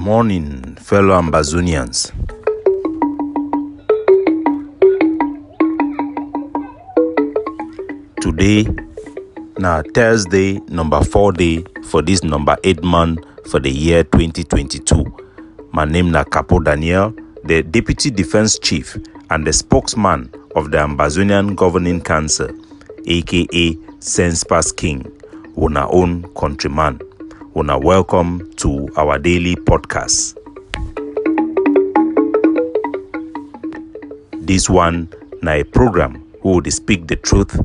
morning, fellow Ambazonians. Today, now Thursday, number 4 day for this number 8 month for the year 2022. My name is Capo Daniel, the Deputy Defense Chief and the spokesman of the Ambazonian Governing Council, aka Sense King, una own countryman. Una welcome to our daily podcast. This one na a program who would speak the truth,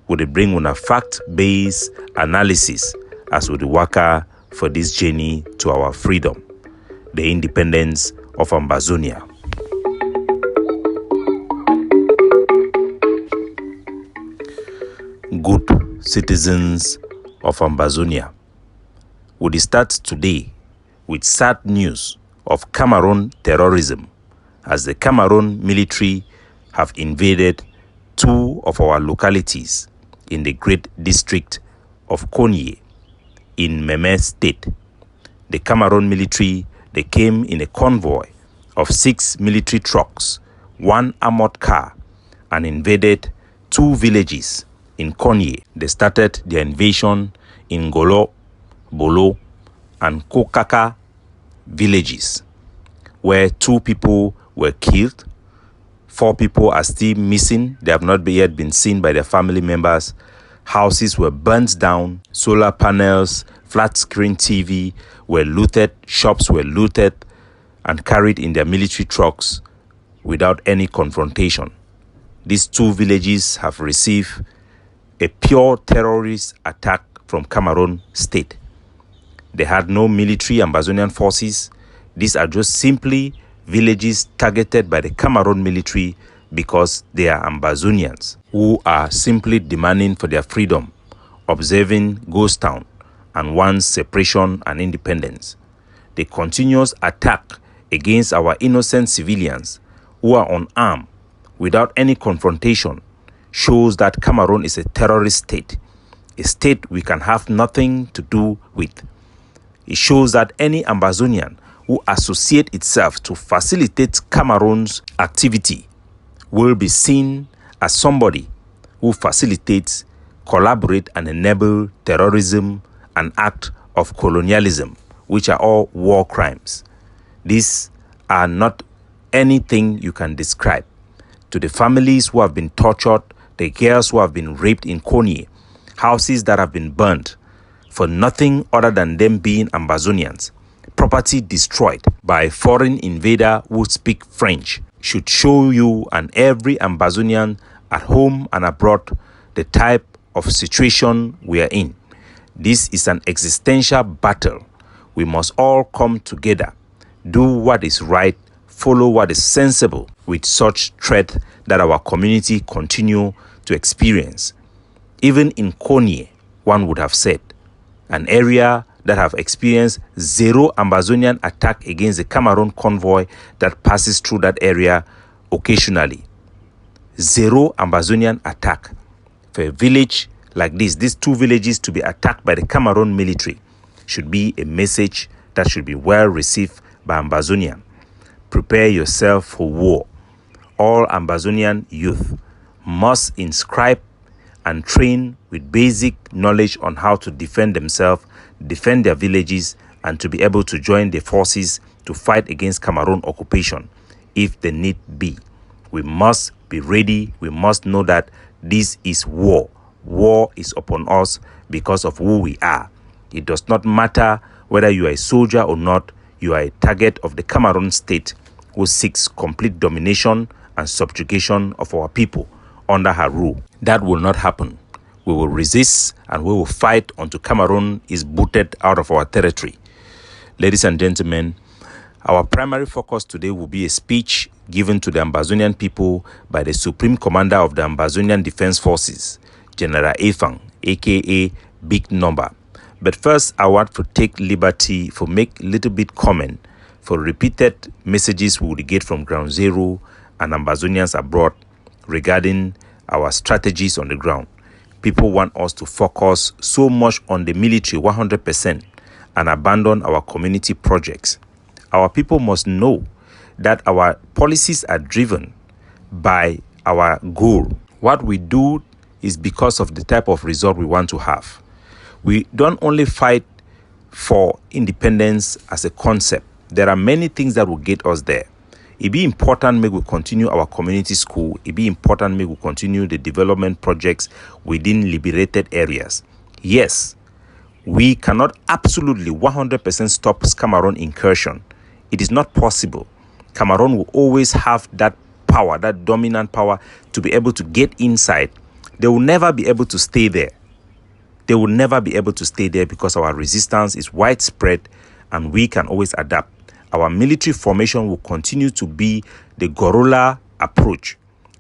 would bring una fact-based analysis as we waka for this journey to our freedom, the independence of Ambazonia. Good citizens of Ambazonia, we start today with sad news of Cameroon terrorism, as the Cameroon military have invaded two of our localities in the great district of Konye in Meme State. The Cameroon military, they came in a convoy of 6 military trucks, 1 armored car, and invaded 2 villages in Konye. They started their invasion in Golo, Bolo, and Kokaka villages, where 2 people were killed. 4 people are still missing. They have not yet been seen by their family members. Houses were burnt down. Solar panels, flat screen TV were looted. Shops were looted and carried in their military trucks without any confrontation. These 2 villages have received a pure terrorist attack from Cameroon state. They had no military Ambazonian forces. These are just simply villages targeted by the Cameroon military because they are Ambazonians who are simply demanding for their freedom, observing Ghost Town and want separation and independence. The continuous attack against our innocent civilians who are unarmed without any confrontation shows that Cameroon is a terrorist state, a state we can have nothing to do with. It shows that any Ambazonian who associate itself to facilitate Cameroon's activity will be seen as somebody who facilitates, collaborate, and enable terrorism and act of colonialism, which are all war crimes. These are not anything you can describe. To the families who have been tortured, the girls who have been raped in Konye, houses that have been burnt for nothing other than them being Ambazonians, property destroyed by a foreign invader who speak French, should show you and every Ambazonian at home and abroad the type of situation we are in. This is an existential battle. We must all come together, do what is right, follow what is sensible with such threat that our community continue to experience. Even in Konye, one would have said, an area that have experienced 0 Ambazonian attack against the Cameroon convoy that passes through that area occasionally. 0 Ambazonian attack. For a village like this, these 2 villages to be attacked by the Cameroon military should be a message that should be well received by Ambazonian. Prepare yourself for war. All Ambazonian youth must inscribe and train with basic knowledge on how to defend themselves, defend their villages, and to be able to join the forces to fight against Cameroon occupation if the need be. We must be ready. We must know that this is war. War is upon us because of who we are. It does not matter whether you are a soldier or not. You are a target of the Cameroon state who seeks complete domination and subjugation of our people under her rule. That will not happen. We will resist and we will fight until Cameroon is booted out of our territory. Ladies and gentlemen, our primary focus today will be a speech given to the Ambazonian people by the Supreme Commander of the Ambazonian Defense Forces, General Efang, aka Big Number. But first, I want to take liberty for make little bit comment for repeated messages we will get from Ground Zero and Ambazonians abroad regarding our strategies on the ground. People want us to focus so much on the military 100% and abandon our community projects. Our people must know that our policies are driven by our goal. What we do is because of the type of result we want to have. We don't only fight for independence as a concept. There are many things that will get us there. It be important make we continue our community school. It be important make we continue the development projects within liberated areas. Yes, we cannot absolutely 100% stop Cameroon incursion. It is not possible. Cameroon will always have that power, that dominant power to be able to get inside. They will never be able to stay there. They will never be able to stay there because our resistance is widespread and we can always adapt. Our military formation will continue to be the guerrilla approach,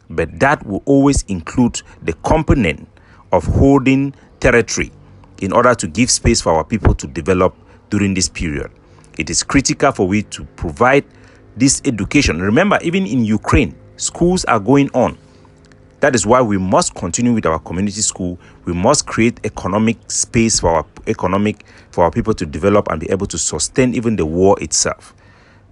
but that will always include the component of holding territory in order to give space for our people to develop during this period. It is critical for we to provide this education. Remember, even in Ukraine, schools are going on. That is why we must continue with our community school. We must create economic space for our people to develop and be able to sustain even the war itself,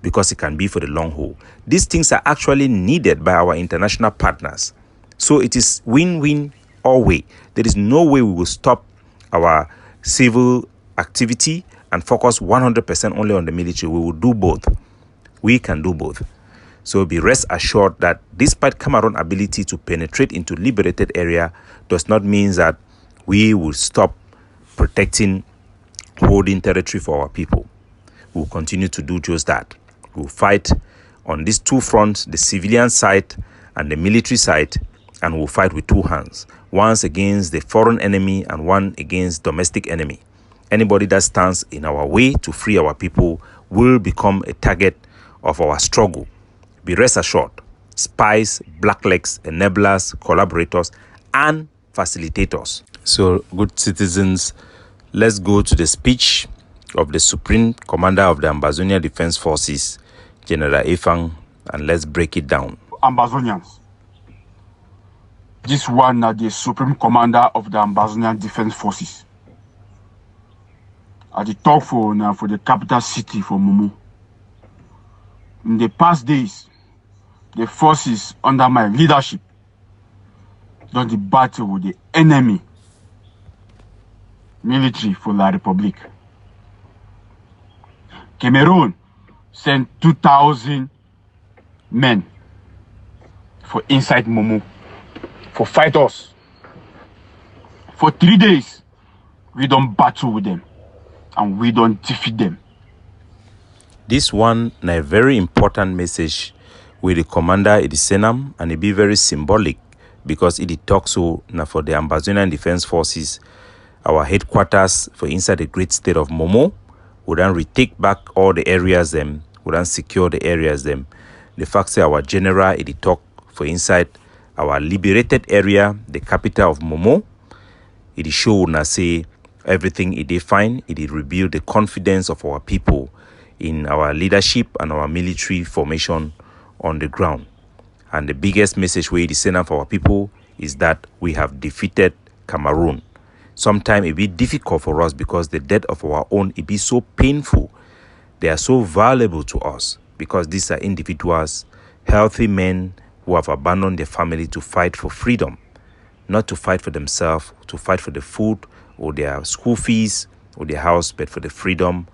because it can be for the long haul. These things are actually needed by our international partners. So it is win-win all way. There is no way we will stop our civil activity and focus 100% only on the military. We will do both. We can do both. So be rest assured that despite Cameroon's ability to penetrate into liberated area, does not mean that we will stop protecting, holding territory for our people. We will continue to do just that. We will fight on these two fronts, the civilian side and the military side, and we'll fight with two hands. One against the foreign enemy and one against domestic enemy. Anybody that stands in our way to free our people will become a target of our struggle. Be rest assured, spies, blacklegs, enablers, collaborators, and facilitators. So, good citizens, let's go to the speech of the Supreme Commander of the Ambazonia Defense Forces, General Efang, and let's break it down. Ambazonians, this one is the Supreme Commander of the Ambazonia Defense Forces. At the talk for the capital city for Momo. In the past days, the forces under my leadership done the battle with the enemy military for La Republic. Cameroon sent 2,000 men for inside Momo for fight us. For 3 days, we don't battle with them and we don't defeat them. This one na a very important message with the commander it is senam, and it be very symbolic because it talks so now for the Ambazonian Defense Forces, our headquarters for inside the great state of Momo, we then retake back all the areas them, we then secure the areas them. The fact say our general it talk for inside our liberated area, the capital of Momo, it show na say everything it is fine, it rebuild the confidence of our people in our leadership and our military formation on the ground. And the biggest message we send for our people is that we have defeated Cameroon. Sometimes it be difficult for us because the death of our own it be so painful. They are so valuable to us because these are individuals, healthy men who have abandoned their family to fight for freedom, not to fight for themselves, to fight for the food or their school fees or their house, but for the freedom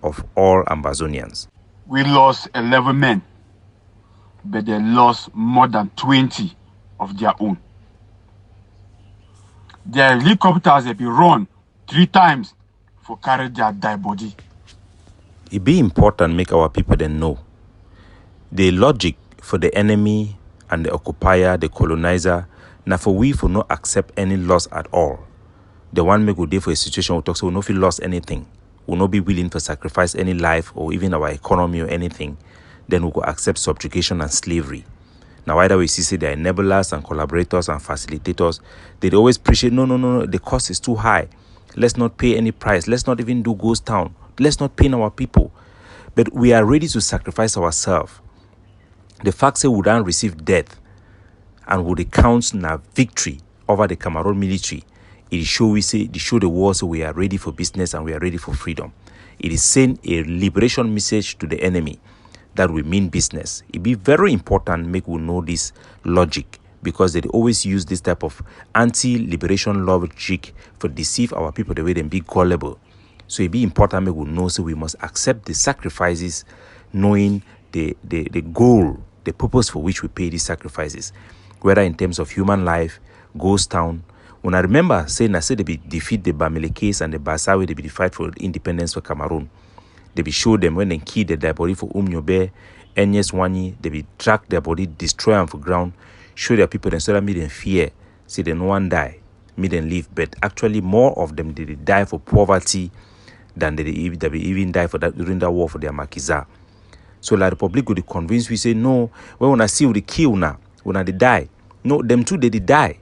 of all Ambazonians. We lost 11 men, but they lost more than 20 of their own. Their helicopters have been run 3 times for carry their dead body. It be important make our people then know the logic for the enemy and the occupier, the colonizer, now for we for not accept any loss at all. The one make good day for a situation we talk so we no feel lost anything. Will not be willing to sacrifice any life or even our economy or anything, then we will accept subjugation and slavery. Now, either we see the enablers and collaborators and facilitators, they always appreciate, no, the cost is too high. Let's not pay any price. Let's not even do ghost town. Let's not pain our people. But we are ready to sacrifice ourselves. The fact that we don't receive death and would count now victory over the Cameroon military, It show the world so we are ready for business and we are ready for freedom. It is send a liberation message to the enemy that we mean business. It be very important make we know this logic, because they always use this type of anti-liberation logic for deceive our people the way they be gullible. So it be important make we know so we must accept the sacrifices, knowing the goal, the purpose for which we pay these sacrifices, whether in terms of human life, ghost town. When I remember saying I said they be defeat the Bamile case and the Basawi, they be fight for independence for Cameroon. They be show them when they kill their body for Umnyobe, Enyes Wanyi, they be track their body, destroy them for ground, show their people and so that made them fear, say they no one die, made them live. But actually more of them they die for poverty than they even die for that during that war for their Makiza. So La Republic would convince we say no, when I see we kill now, when they die. No, them too they did die.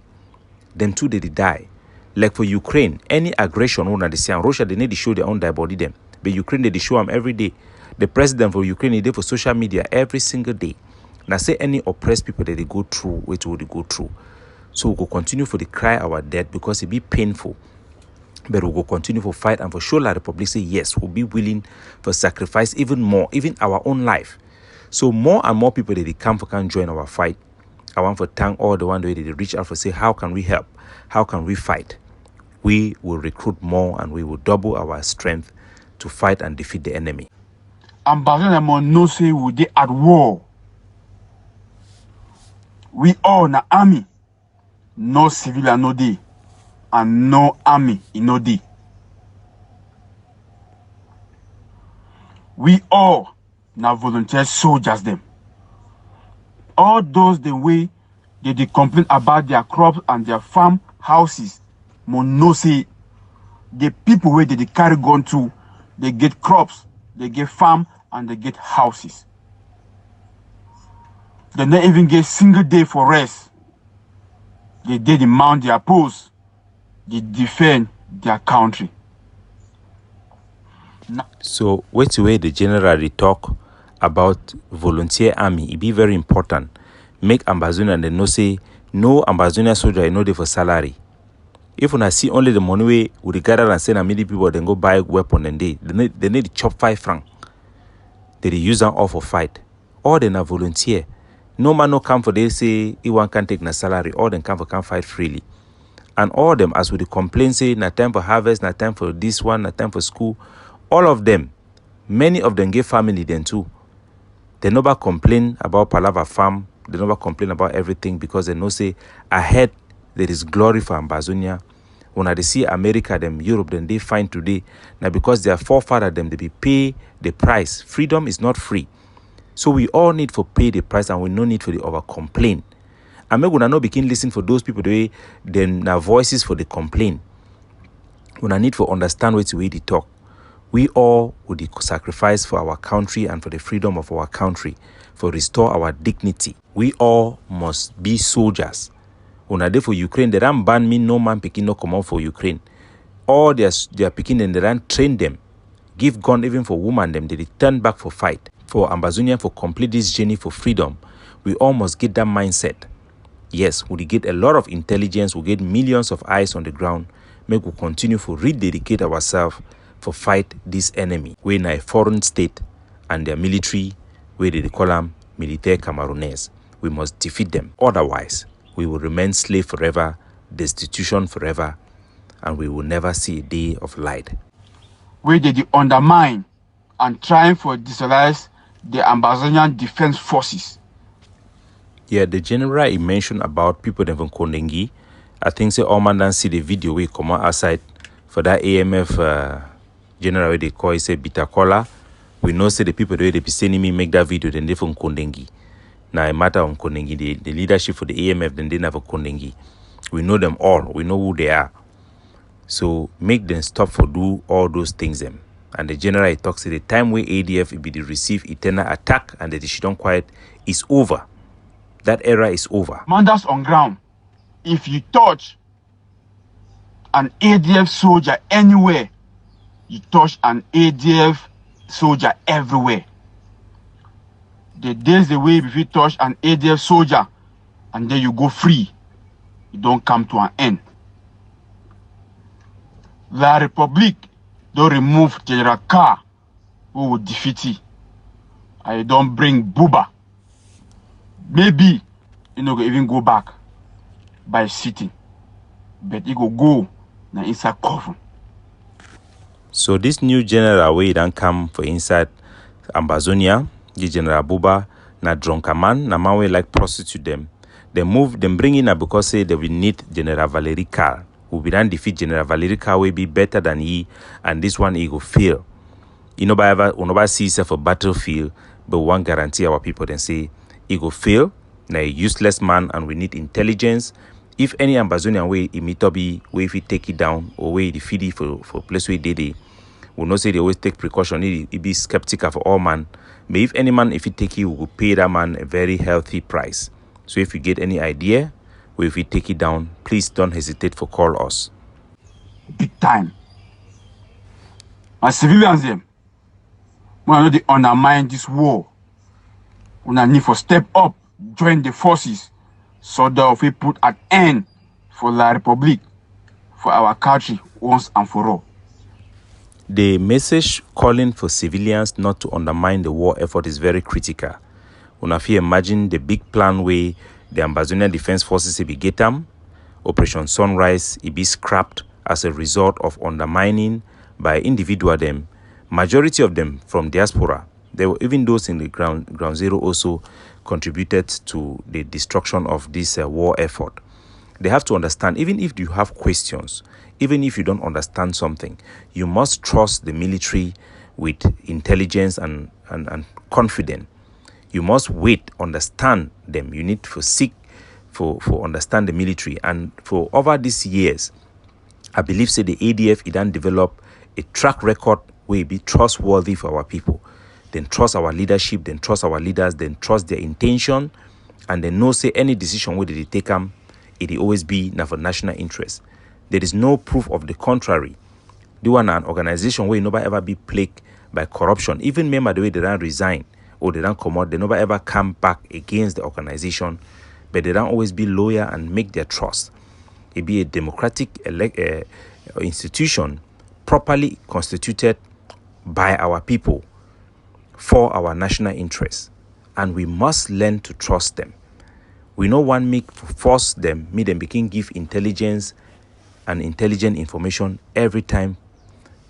Them too they did die. Like for Ukraine, any aggression when they say and Russia they need to show their own die body them. But Ukraine they show them every day. The president for Ukraine he did for social media every single day. Now say any oppressed people that they go through, which will they go through. So we will continue for the cry our death because it be painful. But we will continue for fight and for sure La Republic say yes, we'll be willing for sacrifice even more, even our own life. So more and more people that they come for can join our fight. I want to thank all the one that they reach out for say how can we help? How can we fight? We will recruit more and we will double our strength to fight and defeat the enemy. Ambazonia Nation no say we dey at war. We all na army. No civilian no dey. And no army in no dey. We all na volunteer soldiers them. All those the way they complain about their crops and their farm houses, no say the people where they carry gun to, they get crops, they get farm, and they get houses. They don't even get single day for rest. They did mount their posts, they defend their country. So wait the way the general talk about volunteer army, it be very important. Make Ambazonia and they know say no Ambazonia soldier I know they for salary. If when I see only the money way we gather and send a many people then go buy weapon and they need to chop 5 francs. They use them all for fight. Or they na volunteer. No man no come for they say he one can take na salary, or then come for can fight freely. And all them as we complain say na time for harvest, na time for this one, na time for school. All of them, many of them get family then too. They never complain about Palava farm. They never complain about everything because they know say ahead there is glory for Ambazonia. When they see America, them Europe, then they find today. Now because their forefather them, they be pay the price. Freedom is not free. So we all need for pay the price and we no need for the over complain. And we gonna not begin listen for those people the way then now voices for the complain. When I need for understand what's the way they talk. We all would sacrifice for our country and for the freedom of our country, for restore our dignity. We all must be soldiers. When I did for Ukraine, they don't ban me, no man picking no come out for Ukraine. All their picking and they don't train them. Give gun even for women them, they return back for fight. For Ambazonia, for complete this journey for freedom, we all must get that mindset. Yes, we get a lot of intelligence, we get millions of eyes on the ground. Make we continue for rededicate ourselves for fight this enemy. We're in a foreign state and their military, where they call them militaire Cameroonese. We must defeat them. Otherwise, we will remain slave forever, destitution forever, and we will never see a day of light. Where they undermine and trying for destabilize the Ambazonian Defense Forces. Yeah, the general he mentioned about people from Kondengi. I think say all man see the video we come outside for that AMF general they call it say Bitakola. We know say the people the way they be sending me make that video then they from Kondengi. Now a matter on Kondengi, the leadership for the AMF then they never Kondengi. We know them all. We know who they are. So make them stop for do all those things them. And the general talks at the time where ADF will be the receive eternal attack and the decision quiet is over. That era is over. Commanders on ground, if you touch an ADF soldier anywhere, you touch an ADF soldier everywhere. The days the way if you touch an ADF soldier and then you go free, you don't come to an end. La République don't remove General Carr, who will defeat it. I don't bring Buba. Maybe you know even go back by sitting, but he go na inside coffin. So this new general wey don come for inside Ambazonia, the General Buba, na drunken man, na man wey like prostitute them. Them bring in because say they will need General Valerie Carr, who will then defeat General Valerie Carr will be better than he, and this one he go fail. You know, we never see himself a battlefield, but one guarantee our people then say he go fail. Now a useless man, and we need intelligence. If any Ambazonian way imitabi way if he take it down or way defeat it for place where they we not say they always take precaution. He be skeptical for all man. But if any man if he take it, we will pay that man a very healthy price. So if you get any idea, or if you take it down, please don't hesitate for call us. Big time. And civilians them, when I know they undermine this war, when I need for step up, join the forces, so that we put an end for La Republique, for our country once and for all. The message calling for civilians not to undermine the war effort is very critical. If you imagine the big plan way the Ambazonia Defense Forces be get them, Operation Sunrise be scrapped as a result of undermining by individual them. Majority of them from diaspora. There were even those in the ground zero also contributed to the destruction of this war effort. They have to understand, even if you have questions, even if you don't understand something, you must trust the military with intelligence and confidence. You must wait, understand them. You need to seek for understand the military. And for over these years, I believe say the ADF it done develop a track record where it be trustworthy for our people. Then trust our leadership, then trust our leaders, then trust their intention, and then know say any decision where they take them, it will always be now for national interest. There is no proof of the contrary. They want an organization where nobody ever be plagued by corruption. Even remember the way they don't resign or they don't come out, they never ever come back against the organization, but they don't always be loyal and make their trust. It be a democratic institution properly constituted by our people for our national interests, and we must learn to trust them. We no want make force them, make them begin give intelligence and intelligent information every time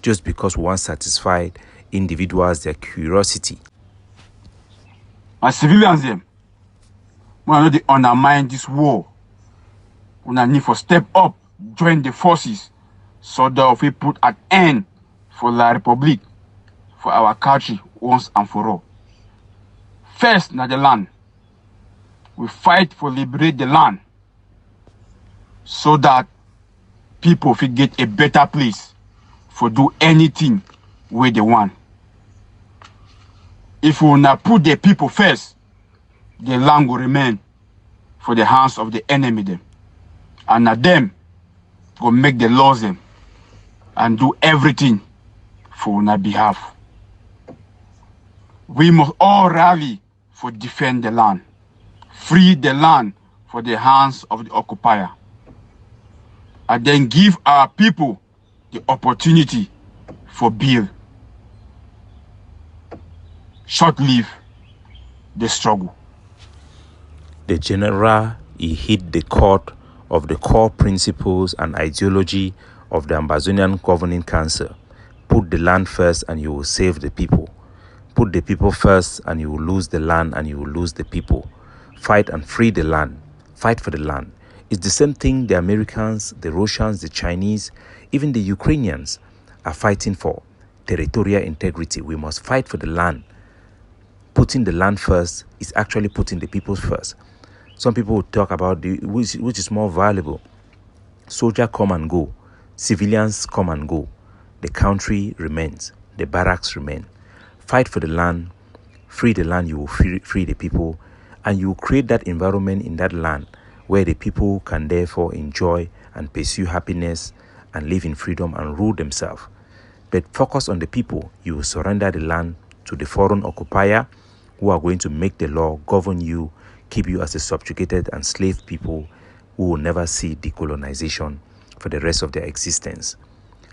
just because we want satisfy individuals their curiosity. And civilians them, when I know they undermine this war, when I need for step up, join the forces, so that we put an end for La Republique, for our country once and for all. First, na the land. We fight for liberate the land, so that people will get a better place for do anything where they want. If we not put the people first, the land will remain for the hands of the enemy them. And now them will make the laws them and do everything for our behalf. We must all rally for defend the land. Free the land for the hands of the occupier. And then give our people the opportunity for build. Short-live the struggle. The general, he hit the court of the core principles and ideology of the Ambazonian Governing Council. Put the land first and you will save the people. Put the people first and you will lose the land and you will lose the people. Fight and free the land. Fight for the land. It's the same thing the Americans, the Russians, the Chinese, even the Ukrainians are fighting for. Territorial integrity. We must fight for the land. Putting the land first is actually putting the people first. Some people will talk about which is more valuable. Soldiers come and go. Civilians come and go. The country remains. The barracks remain. Fight for the land. Free the land. You will free the people. And you will create that environment in that land where the people can therefore enjoy and pursue happiness and live in freedom and rule themselves. But focus on the people. You will surrender the land to the foreign occupier who are going to make the law govern you, keep you as a subjugated and slave people who will never see decolonization for the rest of their existence.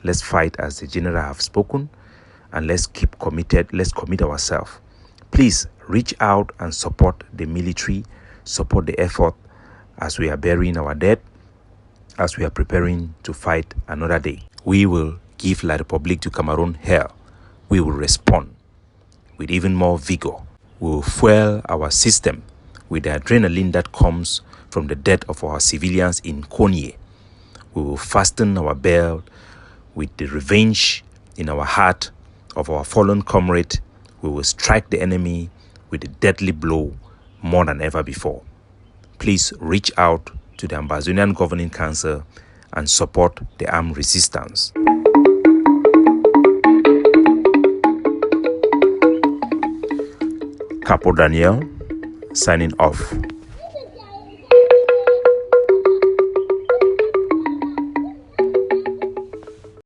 Let's fight as the general have spoken, and let's keep committed. Let's commit ourselves. Please reach out and support the military, support the effort as we are burying our dead, as we are preparing to fight another day. We will give La République du Cameroon hell. We will respond with even more vigor. We will fuel our system with the adrenaline that comes from the death of our civilians in Konye. We will fasten our belt with the revenge in our heart of our fallen comrade. We will strike the enemy with a deadly blow more than ever before. Please reach out to the Ambazonian Governing Council and support the armed resistance. Capo Daniel, signing off.